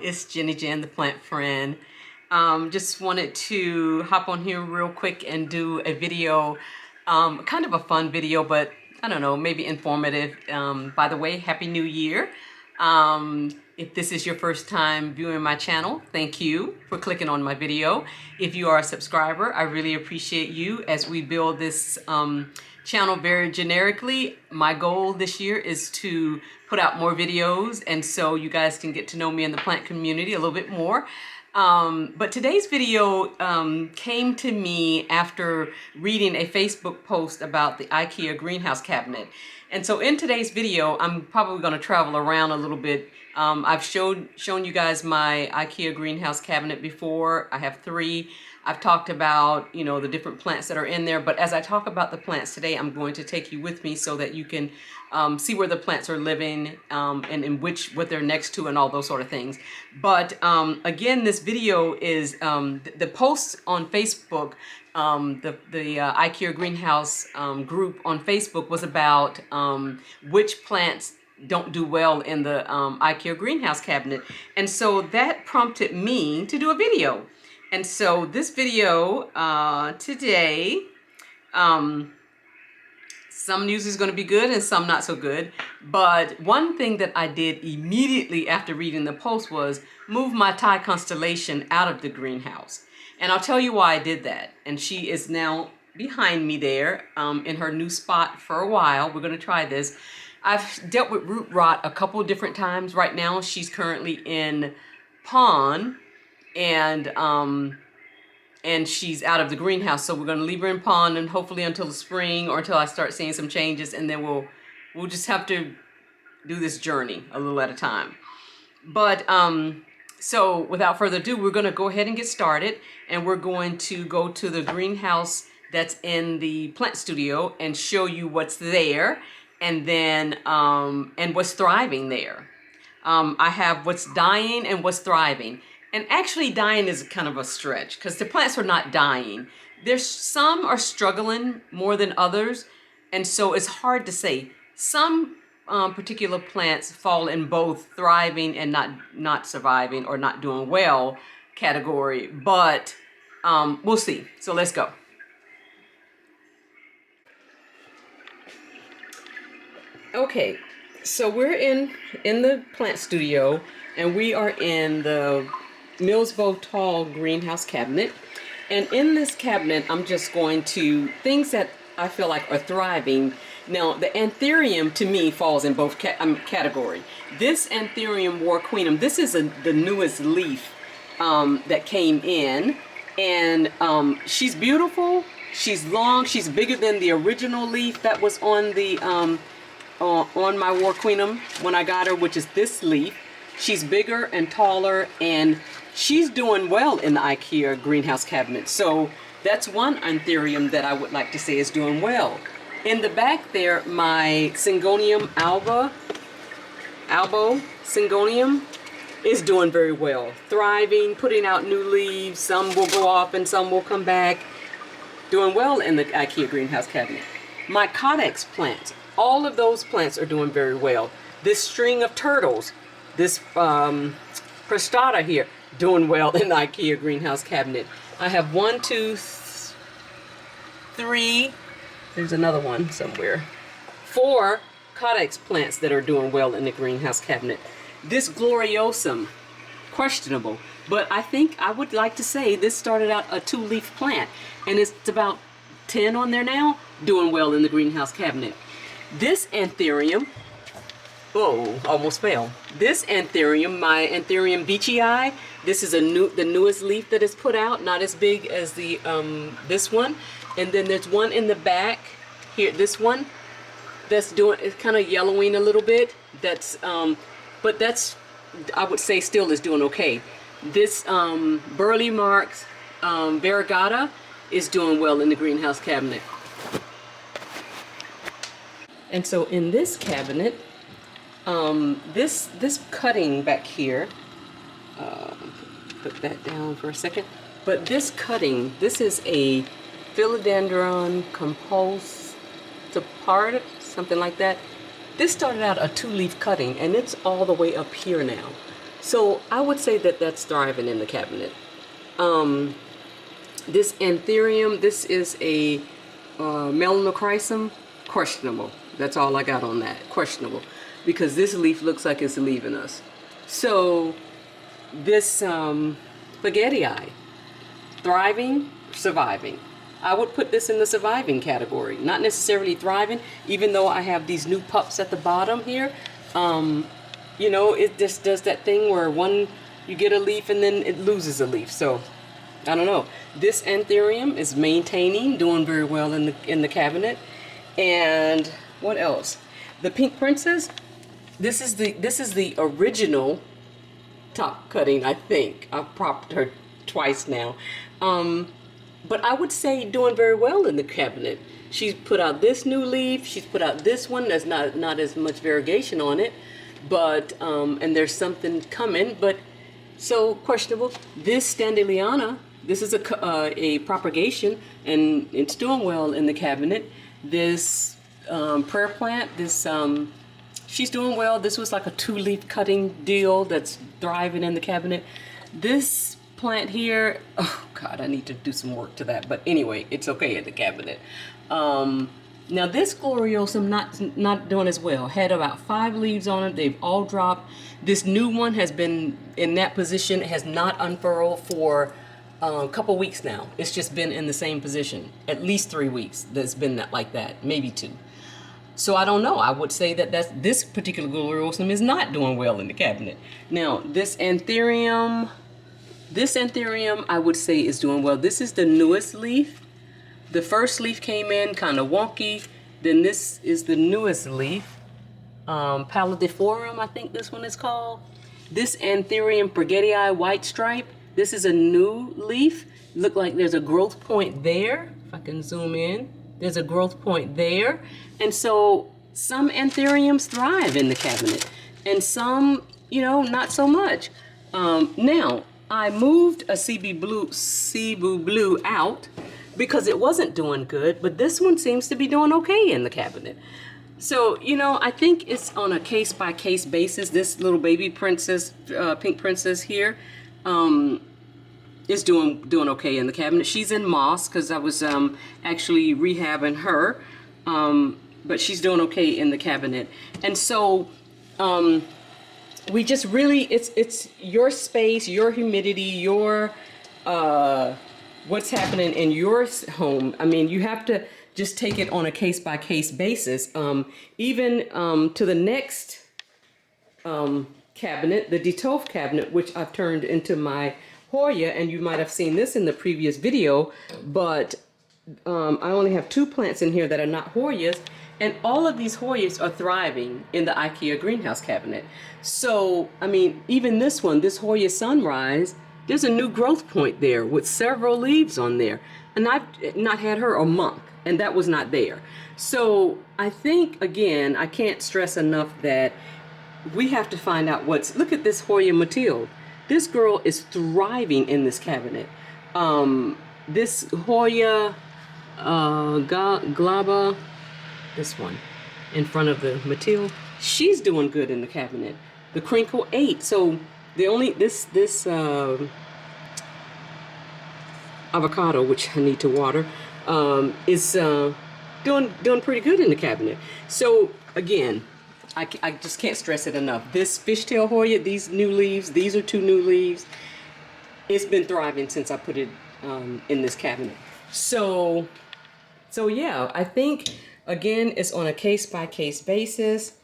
it's Jenny Jan, the plant friend. Just wanted to hop on here real quick and do a video, kind of a fun video, but I don't know, maybe informative. By the way, Happy New Year. If this is your first time viewing my channel, thank you for clicking on my video. If you are a subscriber, I really appreciate you as we build this channel very generically. My goal this year is to put out more videos, and so you guys can get to know me in the plant community a little bit more. But today's video came to me after reading a Facebook post about the Ikea greenhouse cabinet. And so in today's video, I'm probably going to travel around a little bit. I've shown you guys my Ikea greenhouse cabinet before. I have 3. I've talked about, you know, the different plants that are in there. But as I talk about the plants today, I'm going to take you with me so that you can see where the plants are living and in what they're next to and all those sort of things. But again, this video is the post on Facebook. The Ikea greenhouse group on Facebook was about which plants don't do well in the Ikea greenhouse cabinet. And so that prompted me to do a video. And so this video today, some news is going to be good and some not so good. But one thing that I did immediately after reading the post was move my Thai constellation out of the greenhouse. And I'll tell you why I did that. And she is now behind me there in her new spot for a while. We're going to try this. I've dealt with root rot a couple different times. Right now she's currently in pond and she's out of the greenhouse. So we're going to leave her in pond and hopefully until the spring or until I start seeing some changes, and then we'll just have to do this journey a little at a time. But so without further ado, we're going to go ahead and get started, and we're going to go to the greenhouse that's in the plant studio and show you what's there, and then and what's thriving there. I have what's dying and what's thriving. And actually dying is kind of a stretch because the plants are not dying. There's some are struggling more than others, and so it's hard to say. Some particular plants fall in both thriving and not surviving or not doing well category, but we'll see. So let's go. Okay, so we're in the plant studio, and we are in the Millsbo Tall greenhouse cabinet. And in this cabinet, I'm just going to things that I feel like are thriving. Now, the anthurium to me falls in both category. This anthurium warqueenum, this is the newest leaf that came in, and she's beautiful. She's long. She's bigger than the original leaf that was on the on my warqueenum when I got her, which is this leaf. She's bigger and taller, and she's doing well in the Ikea greenhouse cabinet. So that's one anthurium that I would like to say is doing well. In the back there, my Syngonium albo Syngonium is doing very well. Thriving, putting out new leaves. Some will go off and some will come back. Doing well in the Ikea greenhouse cabinet. My Codex plants, all of those plants are doing very well. This string of turtles, this Prestata here, doing well in the Ikea greenhouse cabinet. I have 1, 2, 3, there's another one somewhere, 4 Codex plants that are doing well in the greenhouse cabinet. This Gloriosum, questionable, but I think I would like to say this started out a 2-leaf plant, and it's about 10 on there now, doing well in the greenhouse cabinet. This anthurium, oh, almost fell. This anthurium, my Anthurium beechii, this is the newest leaf that is put out, not as big as the this one. And then there's one in the back here, this one that's doing, it's kind of yellowing a little bit. That's but that's, I would say, still is doing okay. This Burley Marks variegata is doing well in the greenhouse cabinet. And so in this cabinet, this cutting back here, put that down for a second, but this cutting, this is a Philodendron compulsipart, something like that. This started out a 2-leaf cutting, and it's all the way up here now. So I would say that that's thriving in the cabinet. Um, this anthurium, this is a melanochrysum, questionable. That's all I got on that, questionable. Because this leaf looks like it's leaving us. So this spaghetti eye, thriving, surviving. I would put this in the surviving category, not necessarily thriving, even though I have these new pups at the bottom here. You know, it just does that thing where you get a leaf and then it loses a leaf. So I don't know. This anthurium is maintaining, doing very well in the cabinet. And what else? The pink princess. This is the original top cutting. I think I've propped her twice now. But I would say doing very well in the cabinet. She's put out this new leaf. She's put out this one. There's not as much variegation on it, but and there's something coming. But so questionable. This Standeliana. This is a propagation, and it's doing well in the cabinet. This prayer plant. This she's doing well. This was like a 2-leaf cutting deal that's thriving in the cabinet. This plant here, oh God, I need to do some work to that. But anyway, it's okay in the cabinet. Now this gloriosum not doing as well. Had about 5 leaves on it. They've all dropped. This new one has been in that position. It has not unfurled for a couple weeks now. It's just been in the same position. At least 3 weeks that's been like that, maybe 2. So I don't know. I would say that this particular gloriosum is not doing well in the cabinet. Now this anthurium I would say is doing well. This is the newest leaf. The first leaf came in kind of wonky. Then this is the newest leaf. Pallidiforum, I think this one is called. This anthurium spaghetti white stripe. This is a new leaf. Look like there's a growth point there. If I can zoom in. There's a growth point there. And so some anthuriums thrive in the cabinet. And some, you know, not so much. Now, I moved a Cebu Blue out because it wasn't doing good, but this one seems to be doing okay in the cabinet. So, you know, I think it's on a case-by-case basis. This little baby princess, pink princess here, is doing okay in the cabinet. She's in moss because I was actually rehabbing her, but she's doing okay in the cabinet. And so, we just really, it's your space, your humidity, your what's happening in your home. I mean, you have to just take it on a case-by-case basis. Even to the next cabinet, the Detolf cabinet, which I've turned into my Hoya, and you might have seen this in the previous video, but I only have 2 plants in here that are not Hoyas, and all of these Hoyas are thriving in the Ikea greenhouse cabinet. So, I mean, even this one, this Hoya Sunrise, there's a new growth point there with several leaves on there. And I've not had her a month, and that was not there. So I think, again, I can't stress enough that we have to find out look at this Hoya Matilde. This girl is thriving in this cabinet. This Hoya Glaba, this one in front of the Matilde, she's doing good in the cabinet. The Crinkle 8. So the only this avocado, which I need to water, is doing pretty good in the cabinet. So again, I just can't stress it enough. This fishtail Hoya, these new leaves, these are 2 new leaves. It's been thriving since I put it in this cabinet. So yeah, I think again it's on a case-by-case basis.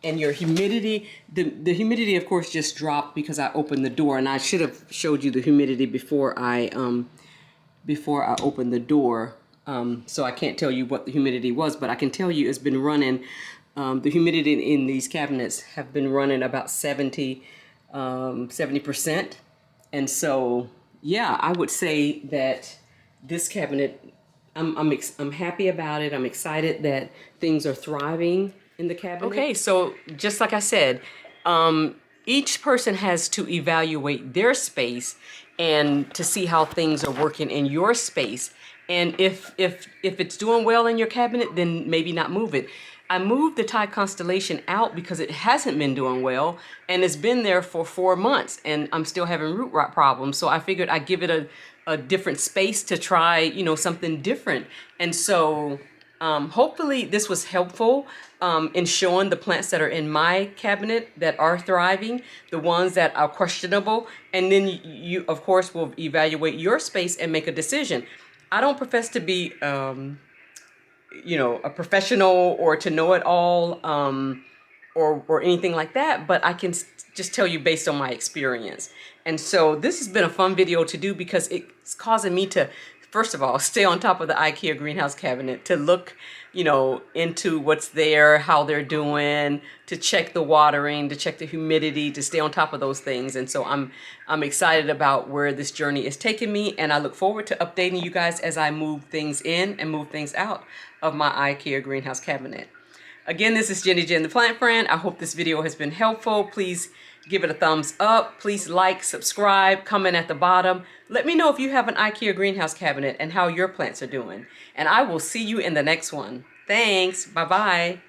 And your humidity, the humidity of course just dropped because I opened the door, and I should have showed you the humidity before I opened the door. So I can't tell you what the humidity was, but I can tell you it's been running, the humidity in these cabinets have been running about 70%. And so, yeah, I would say that this cabinet, I'm happy about it. I'm excited that things are thriving in the cabinet. Okay, so just like I said, each person has to evaluate their space and to see how things are working in your space. And if it's doing well in your cabinet, then maybe not move it. I moved the Thai constellation out because it hasn't been doing well, and it's been there for 4 months, and I'm still having root rot problems. So I figured I'd give it a different space to try, you know, something different. And so hopefully this was helpful in showing the plants that are in my cabinet that are thriving, the ones that are questionable, and then you of course will evaluate your space and make a decision. I don't profess to be you know, a professional or to know it all, or anything like that, but I can just tell you based on my experience. And so this has been a fun video to do because it's causing me to, first of all, stay on top of the IKEA greenhouse cabinet, to look, you know, into what's there, how they're doing, to check the watering, to check the humidity, to stay on top of those things. And so I'm excited about where this journey is taking me, and I look forward to updating you guys as I move things in and move things out of my IKEA greenhouse cabinet. Again, this is Jenny Jen, the plant friend. I hope this video has been helpful. Please give it a thumbs up. Please like, subscribe, comment at the bottom. Let me know if you have an IKEA greenhouse cabinet and how your plants are doing. And I will see you in the next one. Thanks. Bye-bye.